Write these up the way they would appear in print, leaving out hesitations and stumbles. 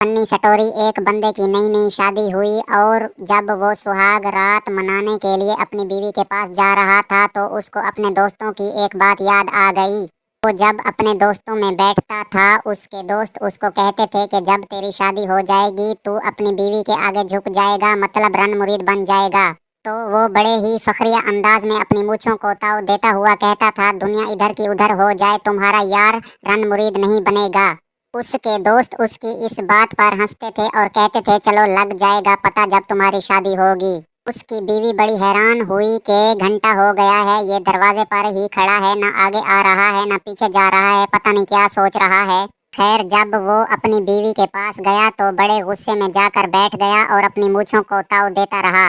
Funny story. एक बंदे की नई नई शादी हुई और जब वो सुहाग रात मनाने के लिए अपनी बीवी के पास जा रहा था तो उसको अपने दोस्तों की एक बात याद आ गई। वो जब अपने दोस्तों में बैठता था उसके दोस्त उसको कहते थे कि जब तेरी शादी हो जाएगी तू अपनी बीवी के आगे झुक जाएगा, मतलब रन मुरीद बन जाएगा। तो वो बड़े ही फखरिया अंदाज में अपनी मूंछों को ताव देता हुआ कहता था, दुनिया इधर की उधर हो जाए तुम्हारा यार रन मुरीद नहीं बनेगा। उसके दोस्त उसकी इस बात पर हंसते थे और कहते थे, चलो लग जाएगा पता जब तुम्हारी शादी होगी। उसकी बीवी बड़ी हैरान हुई कि घंटा हो गया है, ये दरवाजे पर ही खड़ा है, न आगे आ रहा है न पीछे जा रहा है, पता नहीं क्या सोच रहा है। खैर जब वो अपनी बीवी के पास गया तो बड़े गुस्से में जाकर बैठ गया और अपनी मूंछों को ताव देता रहा।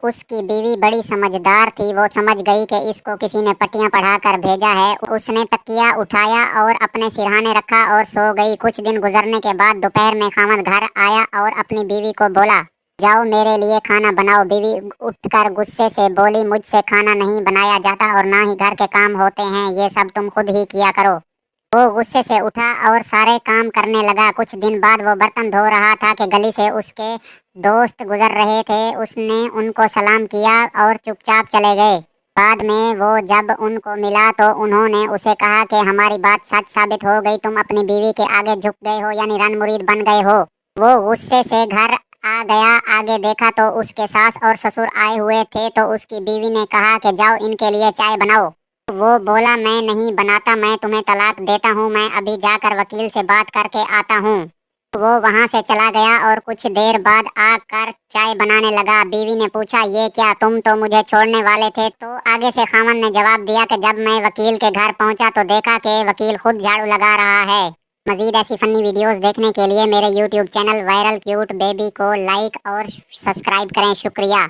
उसकी बीवी बड़ी समझदार थी, वो समझ गई कि इसको किसी ने पट्टियां पढ़ाकर भेजा है। उसने तकिया उठाया और अपने सिरहाने रखा और सो गई। कुछ दिन गुजरने के बाद दोपहर में खामद घर आया और अपनी बीवी को बोला, जाओ मेरे लिए खाना बनाओ। बीवी उठकर गुस्से से बोली, मुझसे खाना नहीं बनाया जाता और ना ही घर के काम होते हैं, ये सब तुम खुद ही किया करो। वो गुस्से से उठा और सारे काम करने लगा। कुछ दिन बाद वो बर्तन धो रहा था कि गली से उसके दोस्त गुजर रहे थे। उसने उनको सलाम किया और चुपचाप चले गए। बाद में वो जब उनको मिला तो उन्होंने उसे कहा कि हमारी बात सच साबित हो गई, तुम अपनी बीवी के आगे झुक गए हो, यानी रन मुरीद बन गए हो। वो गुस्से से घर आ गया। आगे देखा तो उसके सास और ससुर आए हुए थे तो उसकी बीवी ने कहा कि जाओ इनके लिए चाय बनाओ। वो बोला, मैं नहीं बनाता, मैं तुम्हें तलाक देता हूँ, मैं अभी जाकर वकील से बात करके आता हूँ। वो वहां से चला गया और कुछ देर बाद आकर चाय बनाने लगा। बीवी ने पूछा, ये क्या, तुम तो मुझे छोड़ने वाले थे। तो आगे से खामन ने जवाब दिया कि जब मैं वकील के घर पहुंचा तो देखा कि वकील खुद झाड़ू लगा रहा है। मजीद ऐसी फनी वीडियोस देखने के लिए मेरे YouTube channel viral cute baby को लाइक और सब्सक्राइब करें। शुक्रिया।